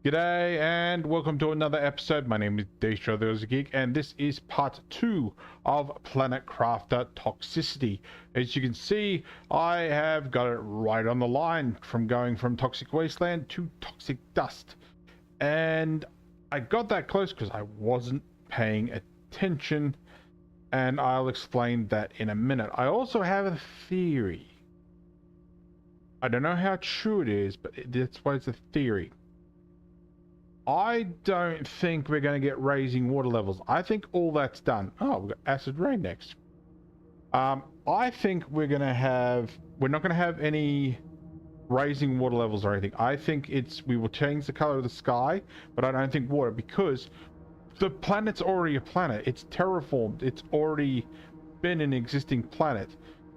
G'day and welcome to another episode. My name is Desha the Aussie Geek and this is part 2 of Planet Crafter Toxicity. As you can see, I have got it right on the line from going from Toxic Wasteland to Toxic Dust. And I got that close because I wasn't paying attention, and I'll explain that in a minute. I also have a theory. I don't know how true it is, but that's why it's a theory. I don't think we're going to get raising water levels. I think all that's done. Oh, we've got acid rain next. I think we're not going to have any raising water levels or anything. I think we will change the color of the sky, but I don't think water, because the planet's already a planet. It's terraformed. It's already been an existing planet.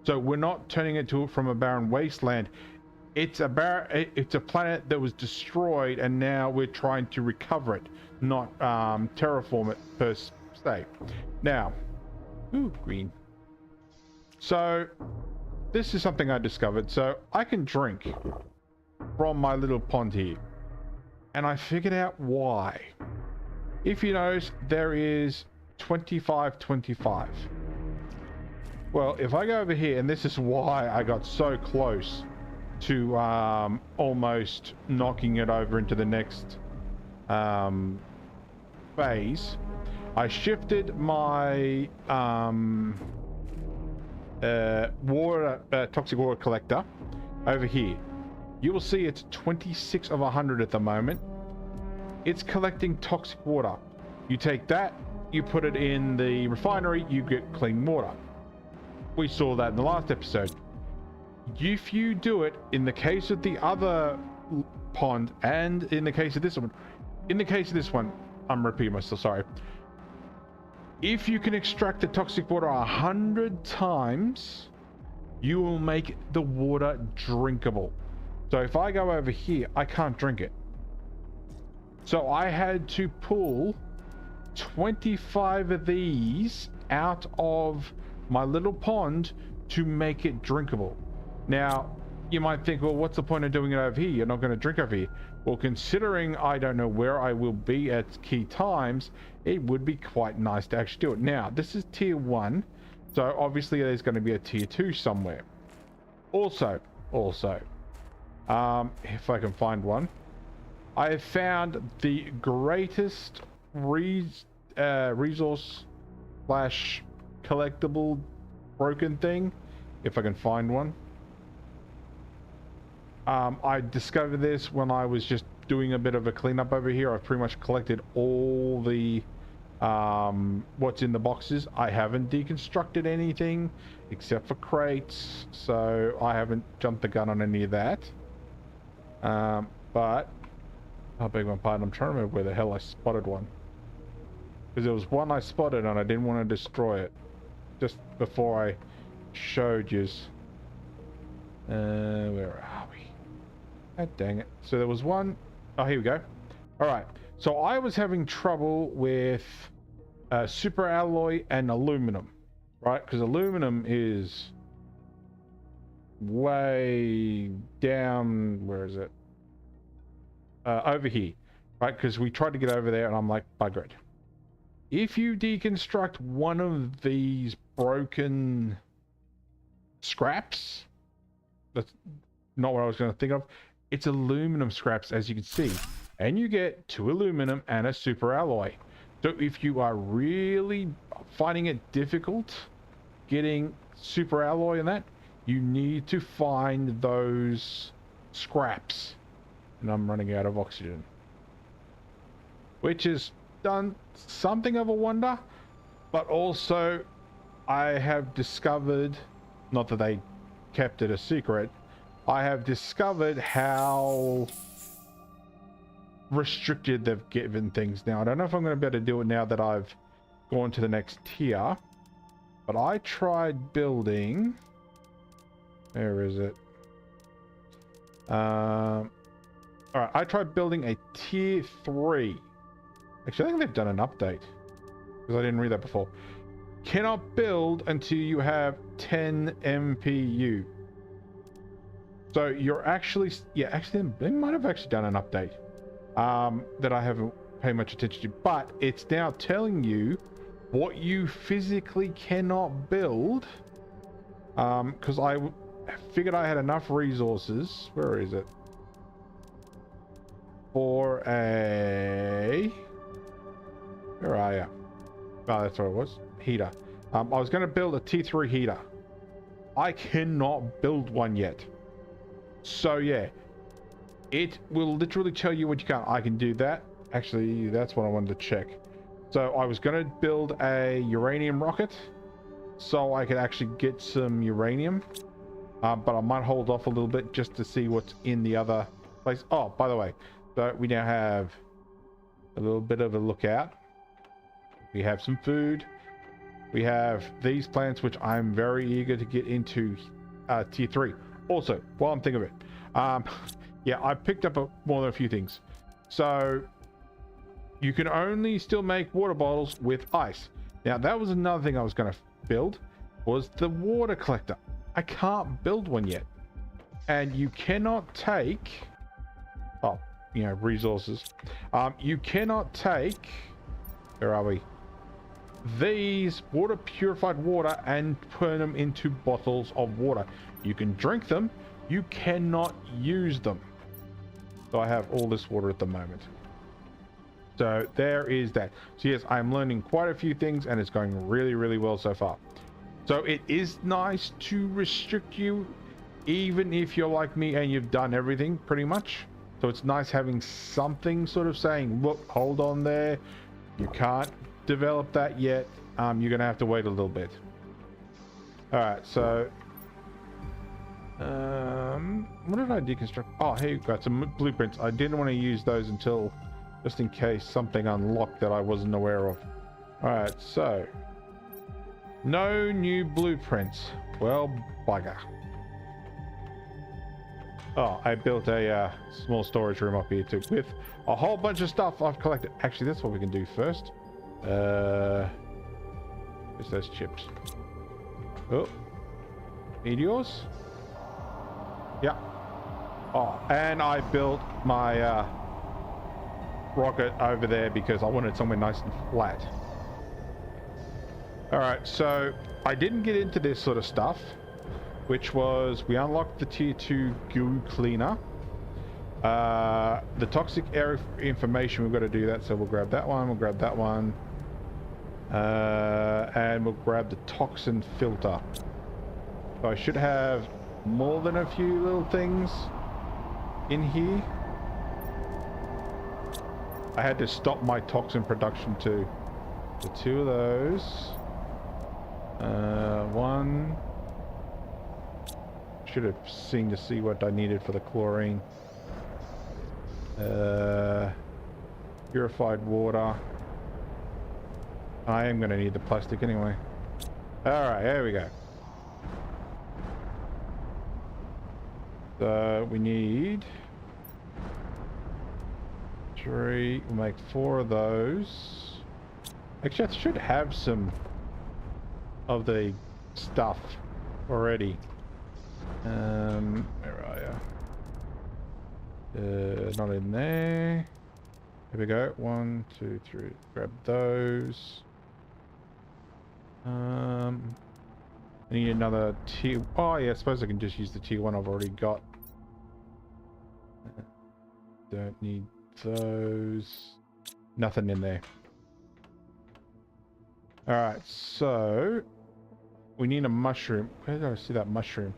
So we're not turning it from a barren wasteland. It's a planet that was destroyed, and now we're trying to recover it, not terraform it per se. Now, green. So this is something I discovered. So I can drink from my little pond here, and I figured out why. If you notice, there is 25-25. Well, if I go over here, and this is why I got so close to almost knocking it over into the next phase. I shifted my toxic water collector over here. You will see it's 26 of 100 at the moment. It's collecting toxic water. You take that, you put it in the refinery, you get clean water. We saw that in the last episode. If you do it in the case of the other pond and in the case of this one, I'm repeating myself, sorry. If you can extract the toxic water 100 times, you will make the water drinkable. So if I go over here, I can't drink it. So I had to pull 25 of these out of my little pond to make it drinkable. Now, you might think, well, what's the point of doing it over here? You're not going to drink over here. Well, considering I don't know where I will be at key times, it would be quite nice to actually do it. Now, this is tier 1, so obviously there's going to be a tier 2 somewhere. Also, if I can find one, I have found the greatest resource / collectible broken thing, if I can find one. I discovered this when I was just doing a bit of a cleanup over here. I've pretty much collected all the what's in the boxes. I haven't deconstructed anything except for crates, so I haven't jumped the gun on any of that. But I beg my pardon, I'm trying to remember where the hell I spotted one, because there was one I spotted and I didn't want to destroy it just before I showed yous. Where are we? God dang it. So there was one. Oh, here we go. All right. So I was having trouble with super alloy and aluminum, right? Because aluminum is way down. Where is it? Over here, right? Because we tried to get over there and I'm like, bugger it. If you deconstruct one of these broken scraps, that's not what I was going to think of. It's aluminum scraps, as you can see, and you get 2 aluminum and a super alloy. So if you are really finding it difficult getting super alloy in that, you need to find those scraps. And I'm running out of oxygen, which is done something of a wonder. But also I have discovered, not that they kept it a secret, I have discovered how restricted they've given things now. I don't know if I'm going to be able to do it now that I've gone to the next tier, but I tried building, where is it? All right, I tried building a tier 3. Actually, I think they've done an update, because I didn't read that before. Cannot build until you have 10 MPU. So you're actually, yeah, actually they might have actually done an update. that I haven't paid much attention to, but it's now telling you what you physically cannot build, because I figured I had enough resources. Where is it? For a... Where are you? Oh, that's what it was. Heater. I was going to build a T3 heater. I cannot build one yet. So yeah, it will literally tell you what you can't. I can do that. Actually, that's what I wanted to check. So I was going to build a uranium rocket so I could actually get some uranium. But I might hold off a little bit just to see what's in the other place. Oh, by the way, so we now have a little bit of a lookout. We have some food. We have these plants, which I'm very eager to get into tier 3. Also, while I'm thinking of it, yeah, I picked up more than a few things. So you can only still make water bottles with ice. Now, that was another thing I was going to build, was the water collector. I can't build one yet. And you cannot take... Oh, you know, resources. You cannot take... Where are we? These water purified water and turn them into bottles of water. You can drink them, you cannot use them. So I have all this water at the moment. So there is that. So yes, I'm learning quite a few things and it's going really, really well so far. So it is nice to restrict you, even if you're like me and you've done everything pretty much. So it's nice having something sort of saying, look, hold on there, you can't develop that yet. You're gonna have to wait a little bit. All right, so what did I deconstruct? Oh, here you got some blueprints. I didn't want to use those until just in case something unlocked that I wasn't aware of. All right, so no new blueprints. Well, bugger. Oh, I built a small storage room up here too with a whole bunch of stuff I've collected. Actually, that's what we can do first. It's those chips. Oh, meteors. Yeah. Oh, and I built my rocket over there because I wanted somewhere nice and flat. All right, so I didn't get into this sort of stuff, which was we unlocked the tier 2 goo cleaner. The toxic air information, we've got to do that, so we'll grab that one, we'll grab that one, and we'll grab the toxin filter. So I should have more than a few little things in here. I had to stop my toxin production too. So 2 of those. One. Should have seen to see what I needed for the chlorine. Purified water. I am going to need the plastic anyway. Alright, there we go. So we need 3, we'll make 4 of those. Actually, I should have some of the stuff already. Where are you? Not in there. Here we go. 1, 2, 3. Grab those. I need another tier. Oh yeah, I suppose I can just use the tier 1 I've already got. Don't need those. Nothing in there. Alright, so we need a mushroom. Where did I see that mushroom?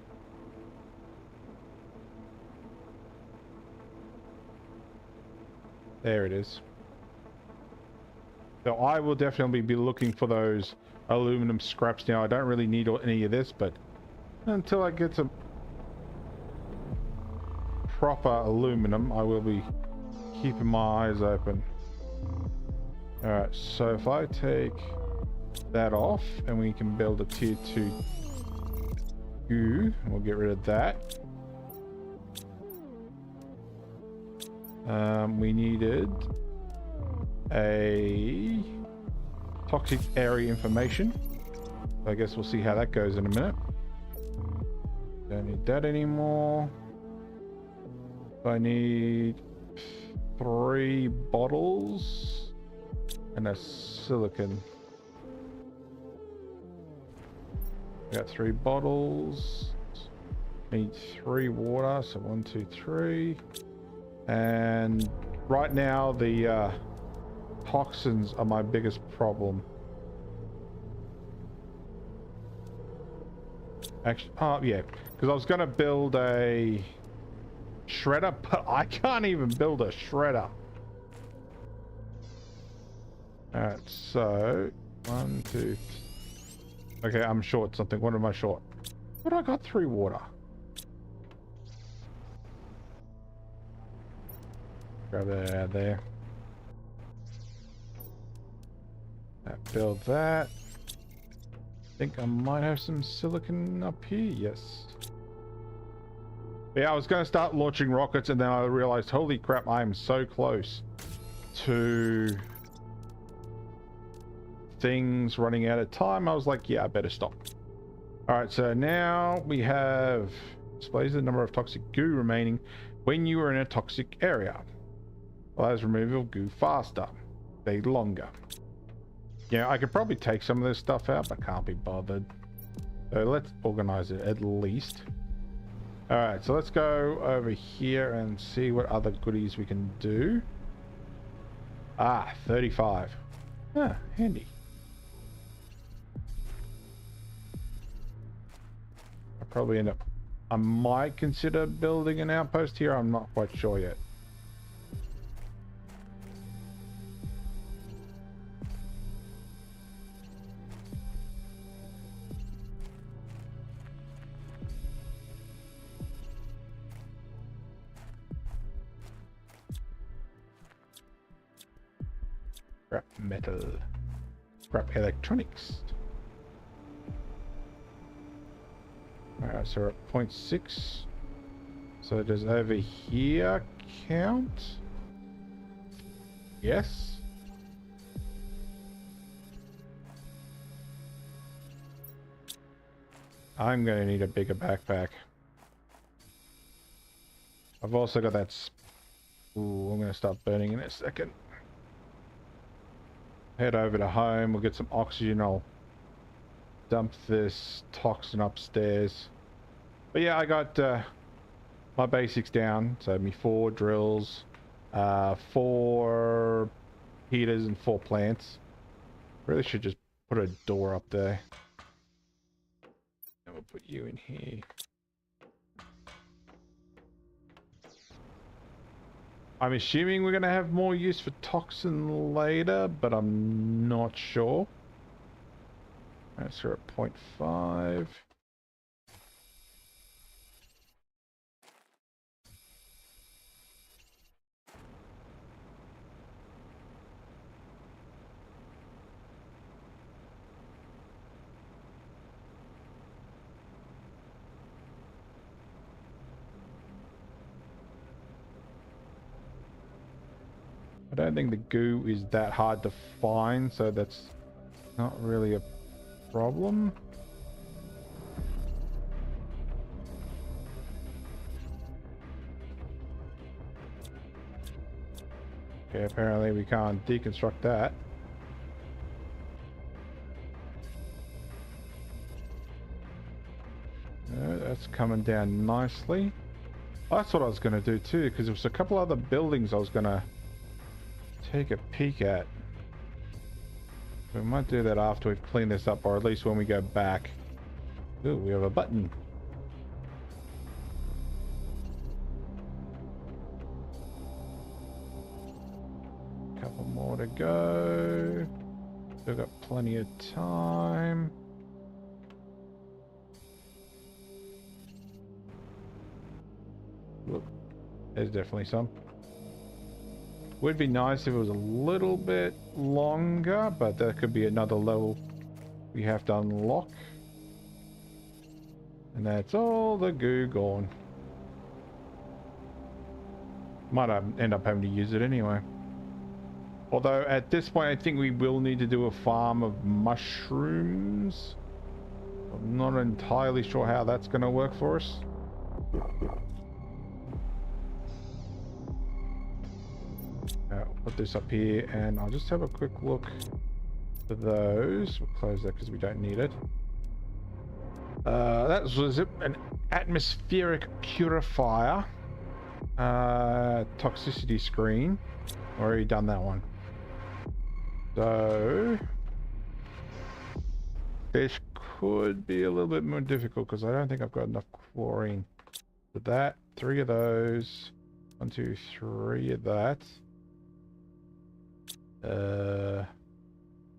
There it is. So I will definitely be looking for those aluminum scraps now. I don't really need any of this, but until I get some proper aluminum, I will be keeping my eyes open. Alright, so if I take that off and we can build a tier 2 goo, we'll get rid of that. We needed a toxic area information. I guess we'll see how that goes in a minute. Don't need that anymore. I need 3 bottles and a silicon. We got 3 bottles. Need 3 water, so 1, 2, 3. And right now the toxins are my biggest problem. Actually, oh yeah, because I was gonna build a shredder, but I can't even build a shredder. Alright, so 1, 2. Okay, I'm short something. What am I short? But I got 3 water. Grab that out of there. Build that. I think I might have some silicon up here. Yes. Yeah, I was going to start launching rockets and then I realized, holy crap, I am so close to things running out of time. I was like, yeah, I better stop. All right, so now we have displays the number of toxic goo remaining when you are in a toxic area. Allows removal of goo faster, stay longer. Yeah, I could probably take some of this stuff out, but can't be bothered. So let's organize it at least. All right, so let's go over here and see what other goodies we can do. Ah, 35. Ah, handy. I'll probably end up... I might consider building an outpost here. I'm not quite sure yet. Scrap metal. Scrap electronics. Alright, so we're at 0.6. So does over here count? Yes. I'm going to need a bigger backpack. I've also got that... Ooh, I'm going to start burning in a second. Head over to home, we'll get some oxygen, I'll dump this toxin upstairs. But yeah, I got my basics down. So me 4 drills, 4 heaters and 4 plants. Really should just put a door up there. And we'll put you in here. I'm assuming we're going to have more use for toxin later, but I'm not sure. Alright, so we're at 0.5. I don't think the goo is that hard to find, so that's not really a problem. Okay, apparently we can't deconstruct that. That's coming down nicely. Oh, that's what I was going to do too, because there was a couple other buildings I was going to take a peek at. We might do that after we've cleaned this up, or at least when we go back. Ooh, we have a button. Couple more to go. Still got plenty of time. Look, there's definitely some. Would be nice if it was a little bit longer, but that could be another level we have to unlock. And that's all the goo gone. Might end up having to use it anyway. Although at this point I think we will need to do a farm of mushrooms. I'm not entirely sure how that's going to work for us. I'll put this up here and I'll just have a quick look for those. We'll close that because we don't need it. That was an atmospheric purifier. Toxicity screen. Already done that one. So this could be a little bit more difficult because I don't think I've got enough chlorine for that. 3 of those. 1, 2, 3 of that.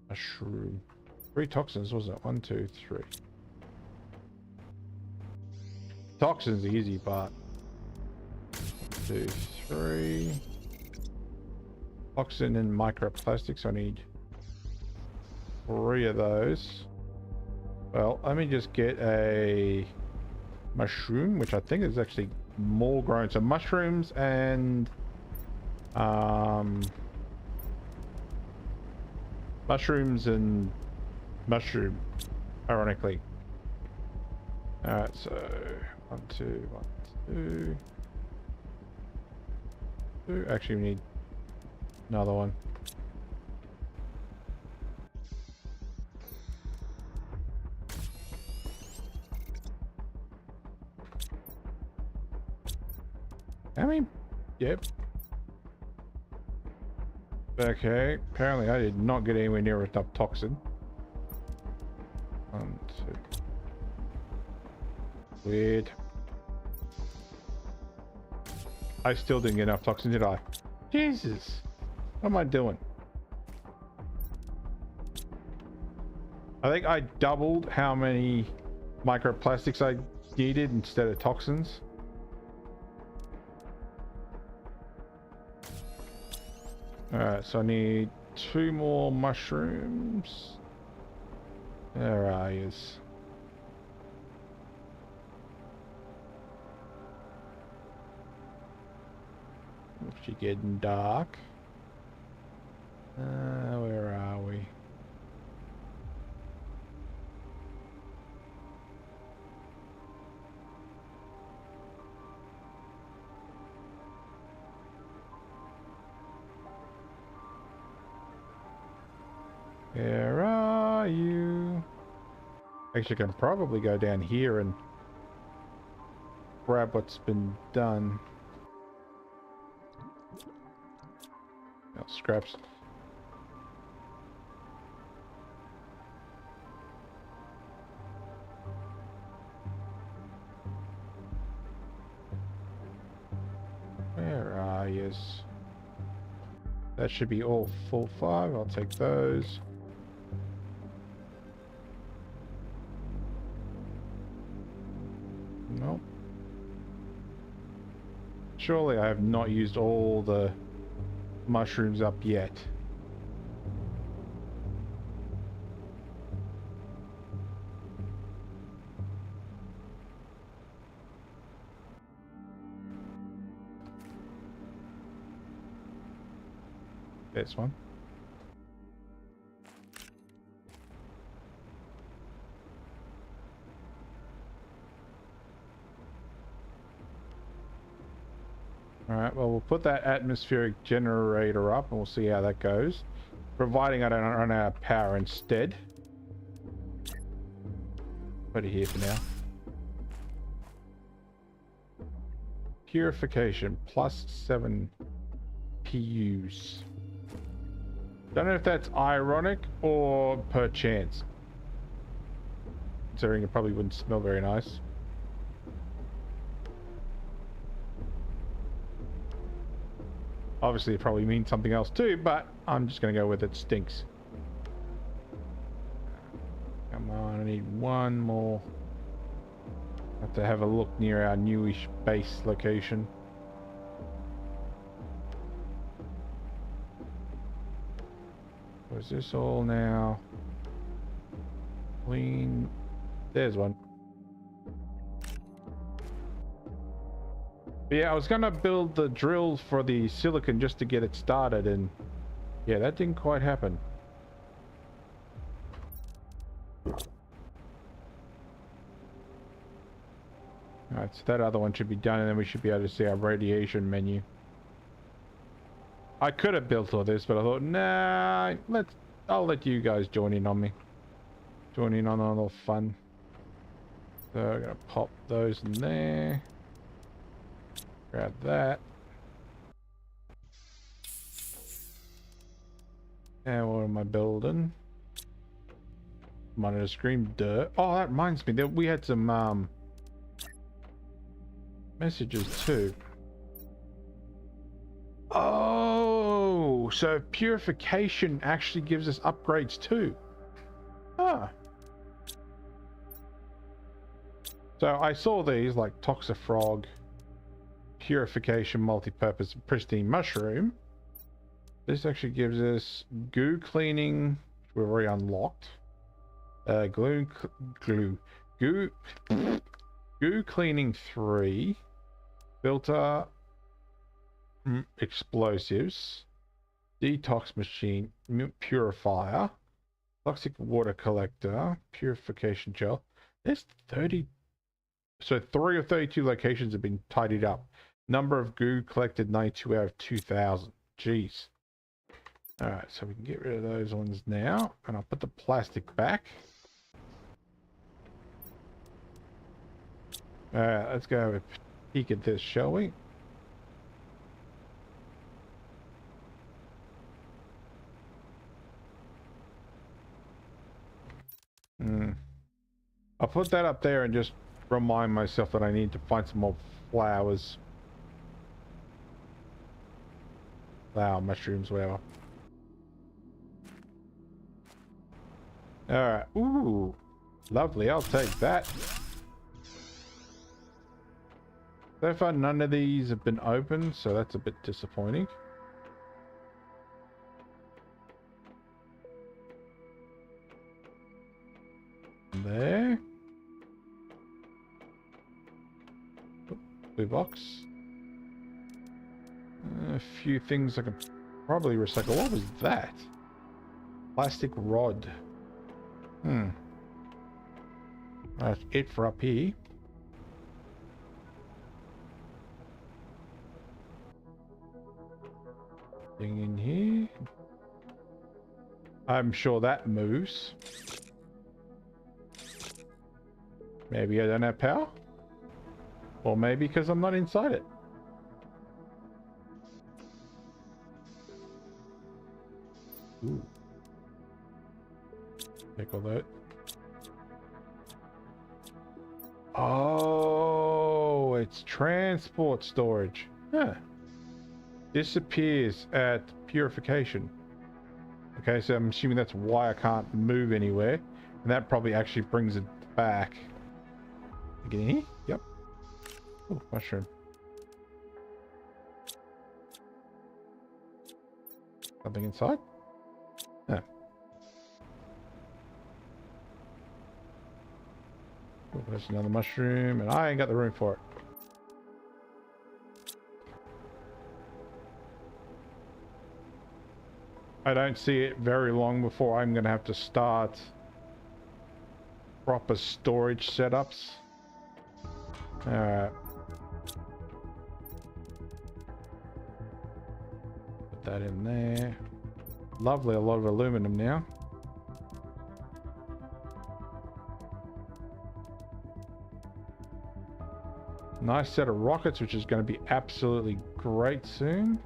Mushroom. 3 toxins, wasn't it? 1, 2, 3. Toxins the easy part. 1, 2, 3. Toxin and microplastics. I need 3 of those. Well, let me just get a mushroom, which I think is actually more grown. So mushrooms and mushroom, ironically. Alright, so 1, 2, 1, 2. Actually, we need another one. I mean, yep. Okay, apparently I did not get anywhere near enough toxin. 1, 2. Weird. I still didn't get enough toxin, did I? Jesus. What am I doing? I think I doubled how many microplastics I needed instead of toxins. Alright, so I need 2 more mushrooms. There are yous. It's getting dark. Where are we? Where are you? Actually, I can probably go down here and grab what's been done. Oh, scraps. Where are yous? That should be all full 5. I'll take those. Nope. Surely I have not used all the mushrooms up yet. This one. Alright, well, we'll put that atmospheric generator up and we'll see how that goes. Providing I don't run out of power instead. Put it here for now. Purification, +7 PUs. Don't know if that's ironic or per chance. Considering it probably wouldn't smell very nice. Obviously, it probably means something else too, but I'm just going to go with it stinks. Come on, I need 1 more. Have to have a look near our newish base location. Where's this all now? Clean. There's one. But yeah, I was gonna build the drill for the silicon just to get it started, and yeah, that didn't quite happen. Alright, so that other one should be done, and then we should be able to see our radiation menu. I could have built all this, but I thought, nah, I'll let you guys join in on me. Join in on all the fun. So I'm gonna pop those in there. Grab that. And what am I building? Monitor screen, dirt. Oh, that reminds me that we had some messages too. Oh, so purification actually gives us upgrades too. Ah. So I saw these like Toxifrog, Purification, Multi-Purpose, Pristine Mushroom. This actually gives us goo cleaning, which we've already unlocked. Goo cleaning 3. Filter explosives. Detox machine, purifier. Toxic water collector, purification gel. There's 30. So 3 of 32 locations have been tidied up. Number of goo collected 92 out of 2,000. Jeez. Alright, so we can get rid of those ones now. And I'll put the plastic back. Alright, let's go have a peek at this, shall we? I'll put that up there and just remind myself that I need to find some more flowers. Flower, mushrooms, whatever. Alright, ooh, lovely, I'll take that. So far none of these have been opened, so that's a bit disappointing. There. Blue box. A few things I can probably recycle. What was that? Plastic rod. That's it for up here. Thing in here. I'm sure that moves. Maybe I don't have power? Or maybe because I'm not inside it. Ooh. Take all that. Oh, it's transport storage. Huh. Disappears at purification. Okay, so I'm assuming that's why I can't move anywhere. And that probably actually brings it back. Get in here? Yep. Oh, mushroom. Something inside? Yeah. Oh, there's another mushroom, and I ain't got the room for it. I don't see it very long before I'm going to have to start proper storage setups. Alright. Put that in there. Lovely, a lot of aluminum now. Nice set of rockets, which is going to be absolutely great soon.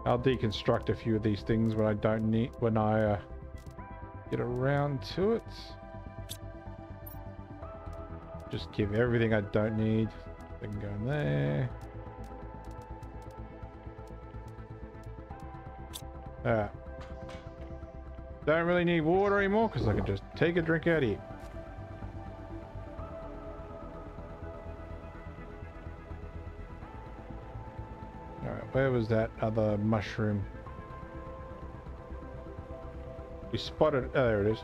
I'll deconstruct a few of these things when I don't need, when I get around to it. Just give everything I don't need. They can go in there. Alright. Don't really need water anymore because I can just take a drink out of here. Alright, where was that other mushroom? We spotted, oh, there it is.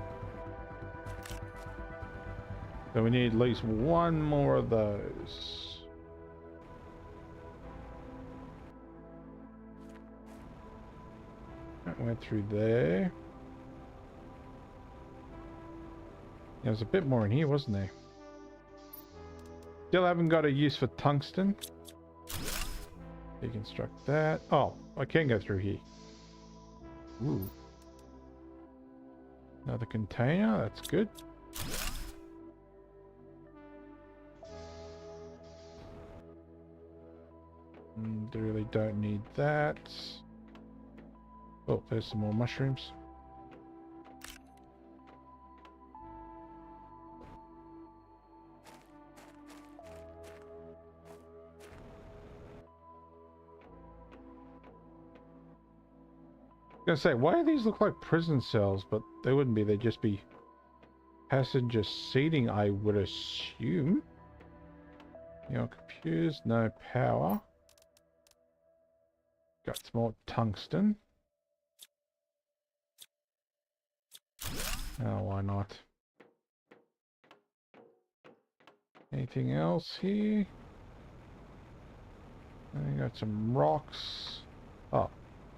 So we need at least one more of those. That went through there. There was a bit more in here, wasn't there? Still haven't got a use for tungsten. Deconstruct that. Oh, I can go through here. Ooh. Another container, that's good. Really don't need that. Oh, there's some more mushrooms. I was gonna say, why do these look like prison cells? But they wouldn't be, they'd just be passenger seating, I would assume. You know, computers, no power. Got some more tungsten. Oh, why not? Anything else here? I got some rocks. Oh,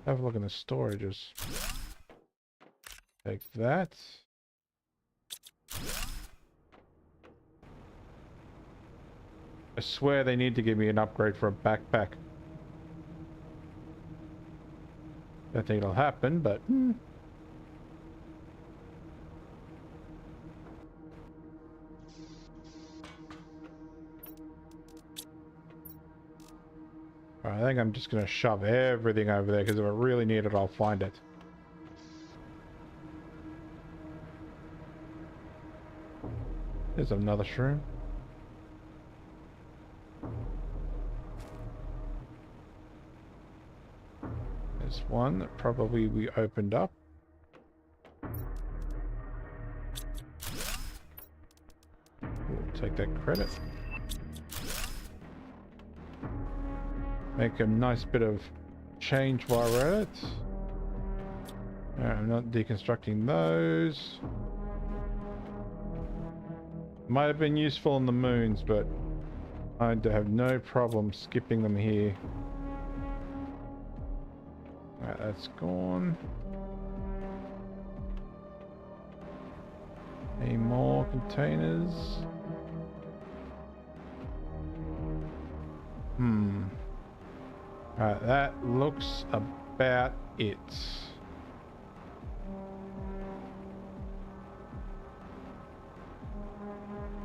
have a look in the storages. Take that. I swear they need to give me an upgrade for a backpack. Don't think it'll happen, but... I think I'm just going to shove everything over there, because if I really need it, I'll find it. There's another shroom. There's one that probably we opened up. We'll take that credit. Make a nice bit of change while we're at it. Alright, I'm not deconstructing those. Might have been useful on the moons, but I have no problem skipping them here. Alright, that's gone. Any more containers? Alright, that looks about it.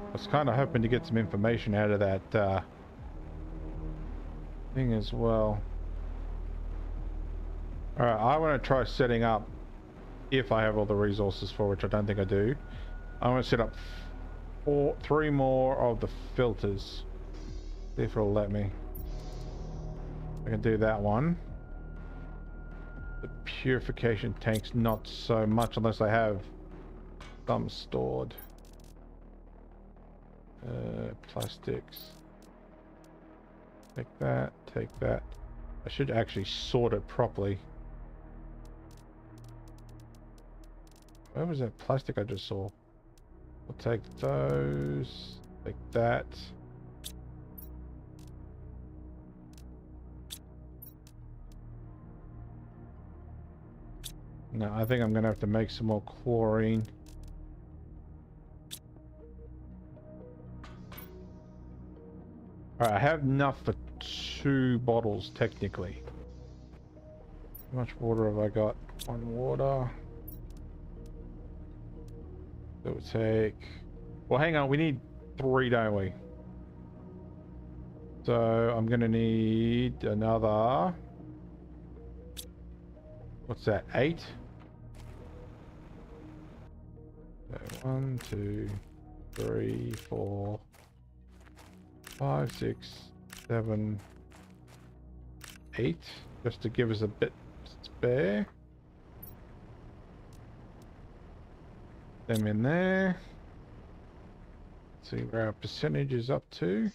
I was kind of hoping to get some information out of that thing as well. Alright, I want to try setting up, if I have all the resources for which I don't think I do. I want to set up 3 more of the filters. See if it'll let me. I can do that one. The purification tanks, not so much unless I have some stored. Plastics. Take that, take that. I should actually sort it properly. Where was that plastic I just saw? I'll take those, take that. No, I think I'm gonna have to make some more chlorine. Alright, I have enough for 2 bottles, technically. How much water have I got? 1 water. So we'll take... Well, hang on, we need 3, don't we? So, I'm gonna need another... What's that, 8? So 1, 2, 3, 4... 5, 6, 7, 8, just to give us a bit spare. Them in there. Let's see where our percentage is up to.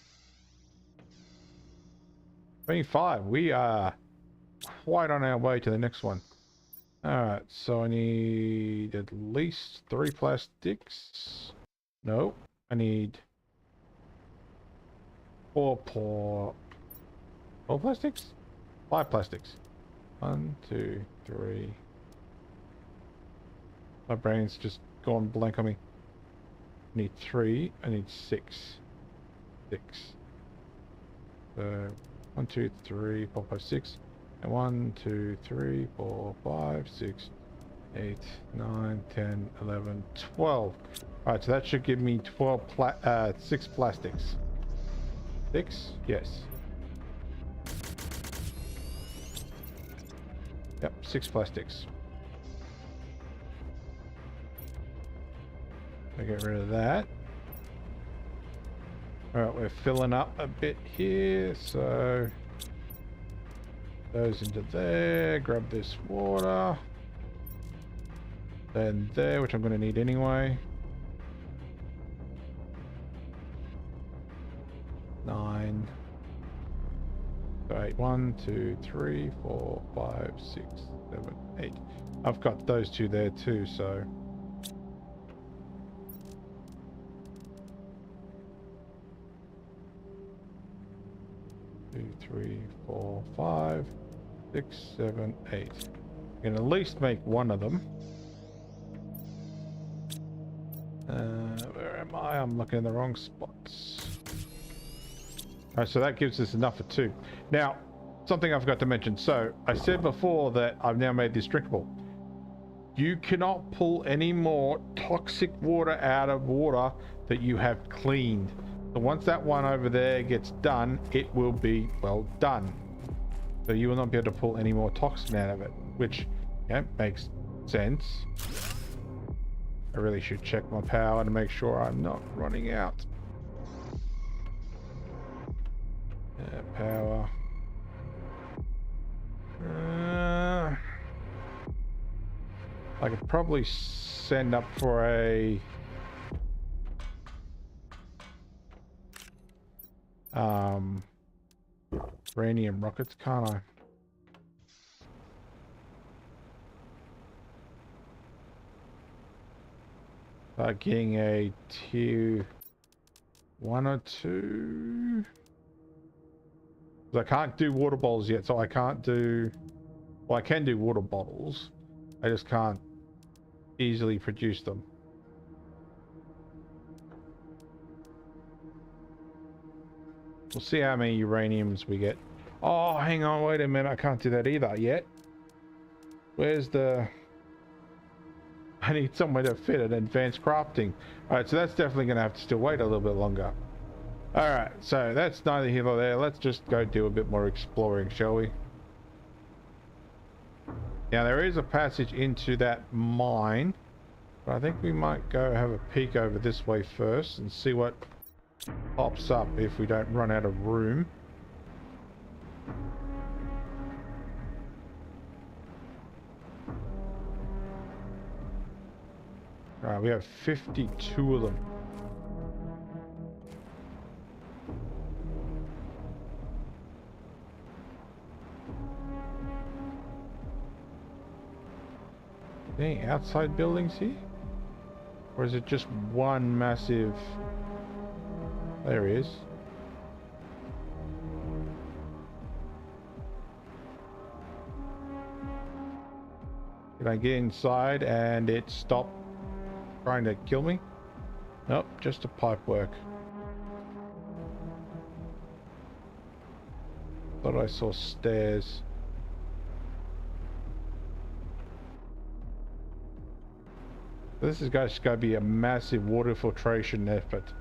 25. We are quite on our way to the next one. Alright, so I need at least 3 plastics. No, I need 4 plastics? 5 plastics. 1, 2, 3. My brain's just gone blank on me. I need 3. I need 6. 6. So 1, 2, 3, 4, 5, 6. And 1, 2, 3, 4, 5, 6, 8, 9, 10, 11, 12. Alright, so that should give me 6 plastics. 6? Yes. Yep, 6 plastics. I'll get rid of that. Alright, we're filling up a bit here, so those into there, grab this water. Then there, which I'm going to need anyway. 9. So 8. 1, 2, 3, 4, 5, 6, 7, 8. I've got those two there too, so. Two, 3, 4, 5, 6, 7, 8. I can at least make one of them. Where am I? I'm looking in the wrong spots. Alright, so that gives us enough for 2. Now, something I forgot to mention. So, I said before that I've now made this drinkable. You cannot pull any more toxic water out of water that you have cleaned. So once that one over there gets done, it will be, well, done. So you will not be able to pull any more toxin out of it, which, yeah, makes sense. I really should check my power to make sure I'm not running out. Power. I could probably send up for a uranium rockets, can't I? Getting a tier 1 or 2. I can't do water bottles yet, so I can't do. Well, I can do water bottles. I just can't easily produce them. We'll see how many uraniums we get. Oh, hang on, wait a minute. I can't do that either yet. Where's the... I need somewhere to fit an advanced crafting. Alright, so that's definitely going to have to still wait a little bit longer. Alright, so that's neither here nor there. Let's just go do a bit more exploring, shall we? Now, there is a passage into that mine. But I think we might go have a peek over this way first and see what pops up if we don't run out of room. Alright, we have 52 of them. Any outside buildings here? Or is it just one massive... There he is. Can I get inside and it stop trying to kill me? Nope, just a pipe work. Thought I saw stairs. This is just going to be a massive water filtration effort.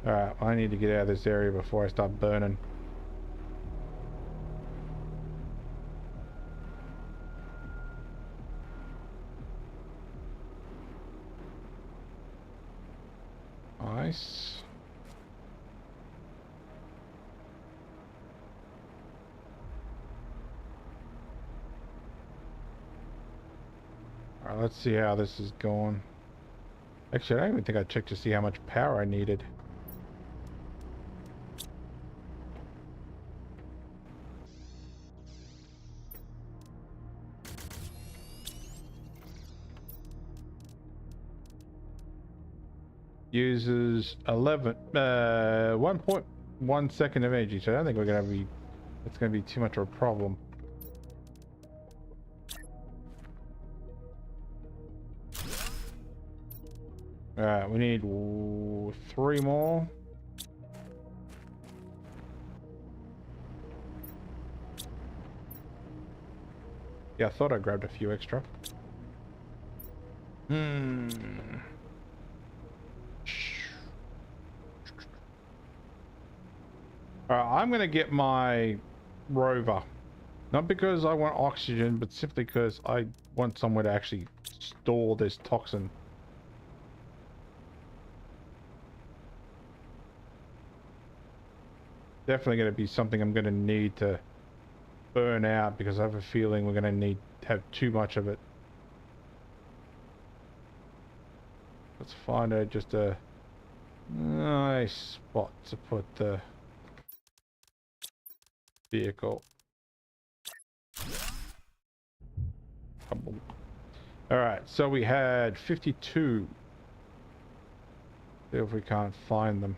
Alright, I need to get out of this area before I start burning. Nice. Alright, let's see how this is going. Actually, I don't even think I checked to see how much power I needed. Uses 1.1 second of energy, so I don't think we're gonna be. It's gonna be too much of a problem. Alright, we need 3 more. Yeah, I thought I grabbed a few extra. Hmm. Alright, I'm gonna get my rover. Not because I want oxygen, but simply because I want somewhere to actually store this toxin. Definitely gonna be something I'm gonna need to burn out, because I have a feeling we're gonna need to have too much of it. Let's find just a nice spot to put the vehicle. Alright, so we had 52. See if we can't find them.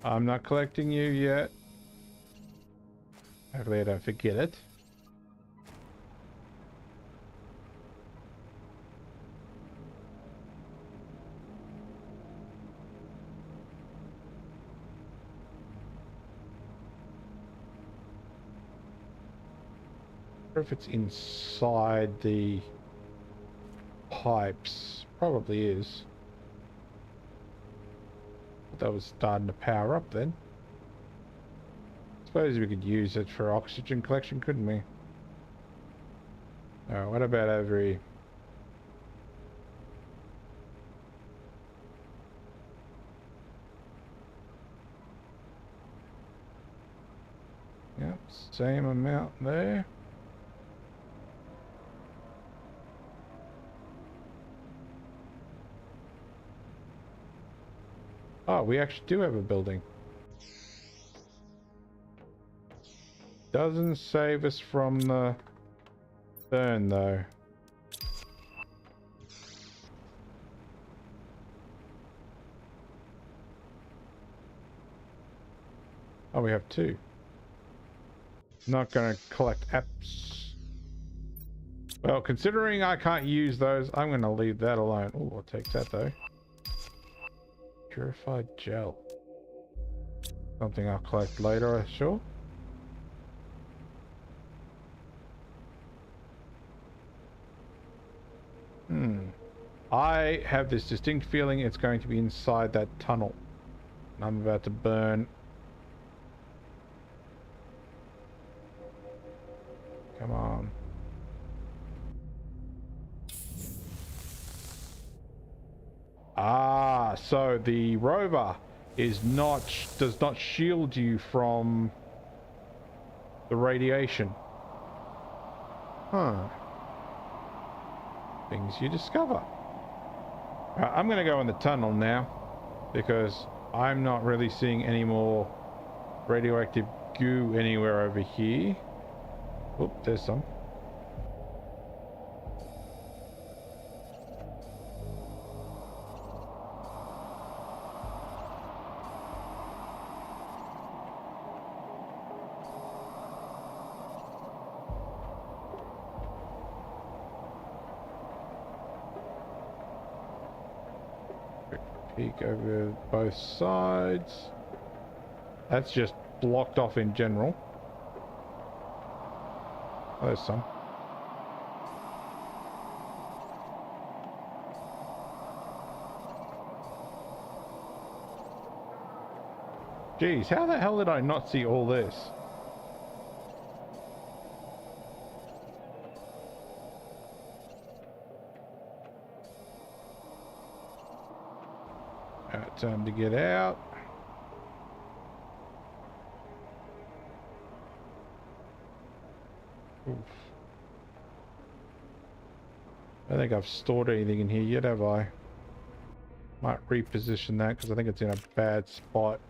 I'm not collecting you yet. Hopefully I don't forget it. I wonder if it's inside the pipes. Probably is. That was starting to power up then. Suppose we could use it for oxygen collection, couldn't we? Oh, what about over here? Yep, same amount there. Oh, we actually do have a building. Doesn't save us from the burn though. Oh, we have two. Not gonna collect apps. Well, considering I can't use those, I'm gonna leave that alone. Oh, I'll take that though. Purified gel. Something I'll collect later, I'm sure. I have this distinct feeling it's going to be inside that tunnel. I'm about to burn. Come on. Ah, so the rover is not does not shield you from the radiation. Huh. Things you discover. I'm going to go in the tunnel now, because I'm not really seeing any more radioactive goo anywhere over here. Oh, there's some. Peek over both sides. That's just blocked off in general. Oh, there's some. Geez, how the hell did I not see all this? Time to get out. Oof. I don't think I've stored anything in here yet, have I? Might reposition that because I think it's in a bad spot.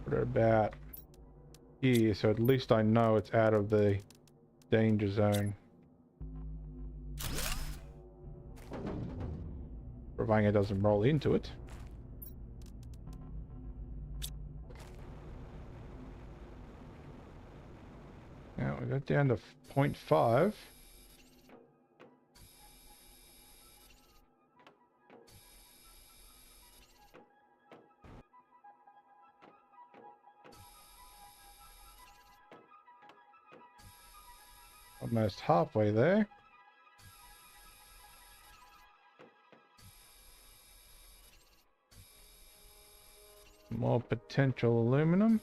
Put it about here, so at least I know it's out of the danger zone. Providing it doesn't roll into it. Now we got down to 0.5. Almost halfway there. More potential aluminum.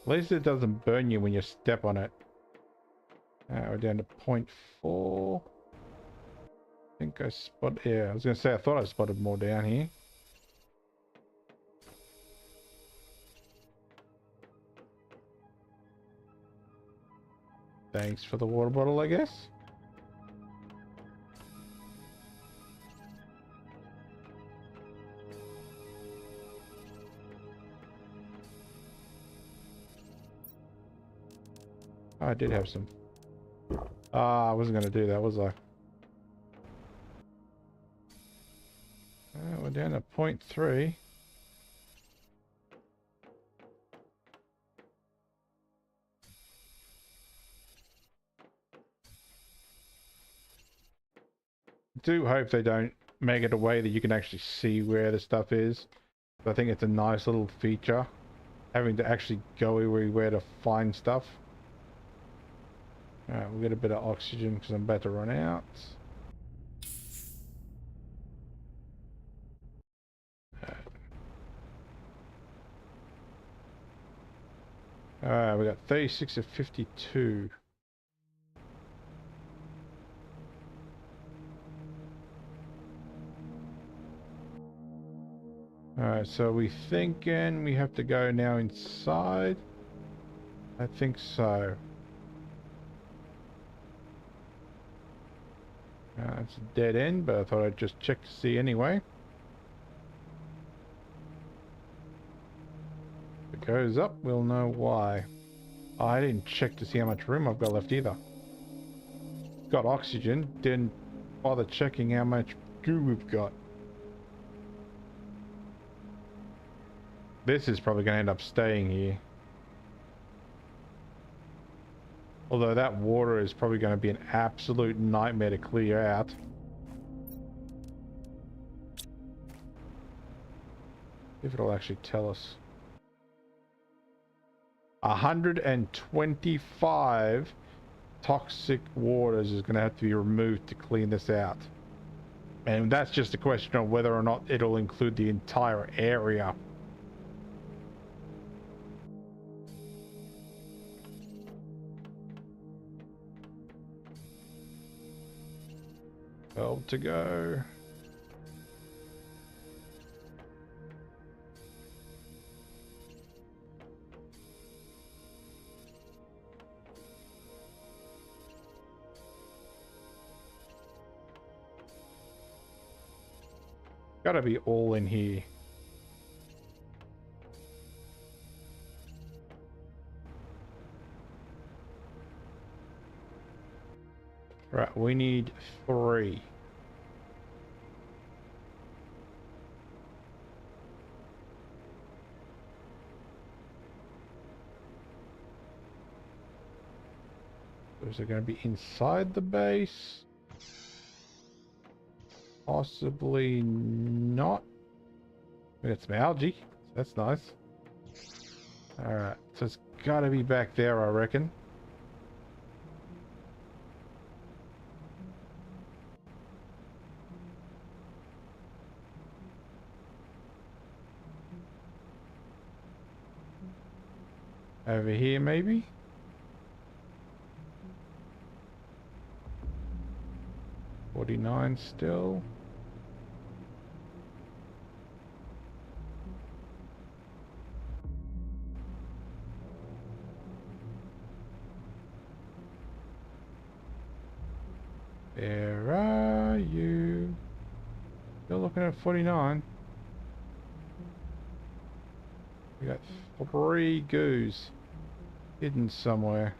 At least it doesn't burn you when you step on it. We're down to 0.4. I think I spotted... Yeah, I was going to say, I thought I spotted more down here. Thanks for the water bottle, I guess. Oh, I did have some. I wasn't going to do that, was I? We're down to 0.3. Do hope they don't make it a way that you can actually see where the stuff is. But I think it's a nice little feature, having to actually go everywhere to find stuff. Alright, we'll get a bit of oxygen because I'm about to run out. Alright, we got 36 of 52. Alright, so we thinking we have to go now inside? I think so. It's a dead end, but I thought I'd just check to see anyway. If it goes up, we'll know why. Oh, I didn't check to see how much room I've got left either. Got oxygen, didn't bother checking how much goo we've got. This is probably going to end up staying here. Although that water is probably going to be an absolute nightmare to clear out. If it'll actually tell us. 125 toxic waters is going to have to be removed to clean this out. And that's just a question of whether or not it'll include the entire area. To go. Gotta be all in here. Right, we need 3. Is it going to be inside the base? Possibly not. We got some algae. So that's nice. Alright, so it's got to be back there, I reckon. Over here, maybe? $49 still. Where are you? Still looking at 49. We got 3 goos hidden somewhere.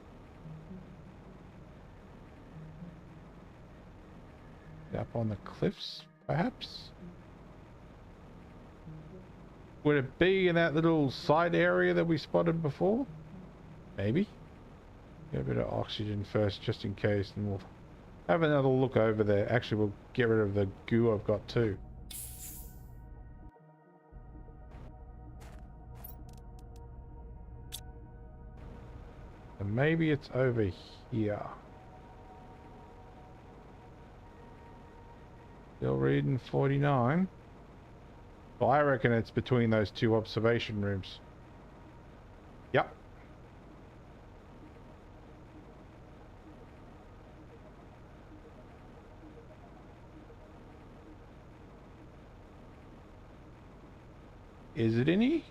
Up on the cliffs, perhaps? Would it be in that little side area that we spotted before? Maybe. Get a bit of oxygen first, just in case, and we'll have another look over there. Actually, we'll get rid of the goo I've got too. And maybe it's over here. Still reading 49. Well, I reckon it's between those two observation rooms. Yep. Is it any?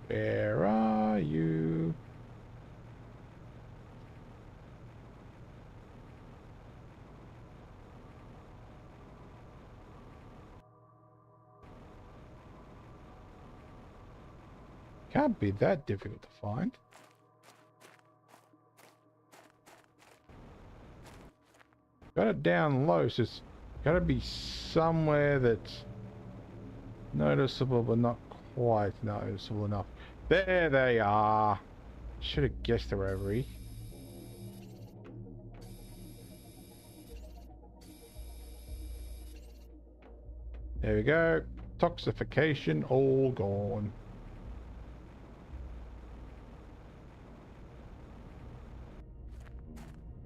Where are you? Can't be that difficult to find. Got it down low, so it's gotta be somewhere that's noticeable but not quite noticeable enough. There they are. Should have guessed they were over here. There we go. Toxification all gone.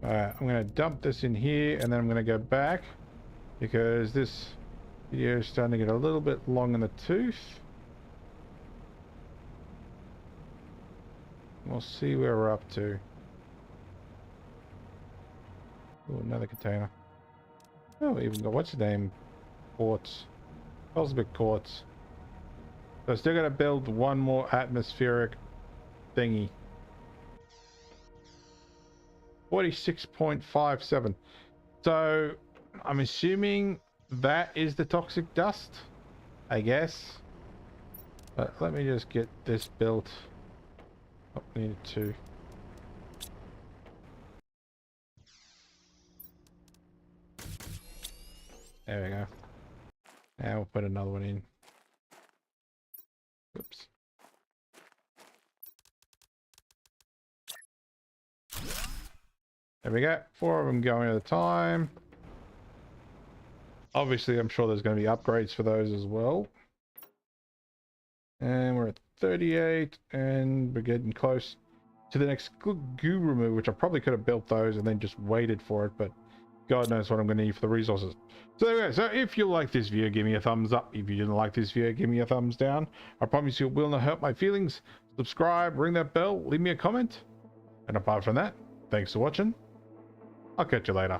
Alright, I'm going to dump this in here and then I'm going to go back because this video is starting to get a little bit long in the tooth. We'll see where we're up to. Oh, another container. Oh, we even got, what's the name? Quartz. Cosmic quartz. So still got to build one more atmospheric thingy. 46.57. So I'm assuming that is the toxic dust, I guess. But let me just get this built. Oh, need two. There we go. Now we'll put another one in. Oops. There we go. 4 of them going at a time. Obviously, I'm sure there's going to be upgrades for those as well. And we're at 38, and we're getting close to the next goo remove, which I probably could have built those and then just waited for it, but God knows what I'm going to need for the resources. So there we go. So if you like this video, give me a thumbs up. If you didn't like this video, give me a thumbs down. I promise you it will not hurt my feelings. Subscribe, ring that bell, leave me a comment. And apart from that, thanks for watching. I'll catch you later.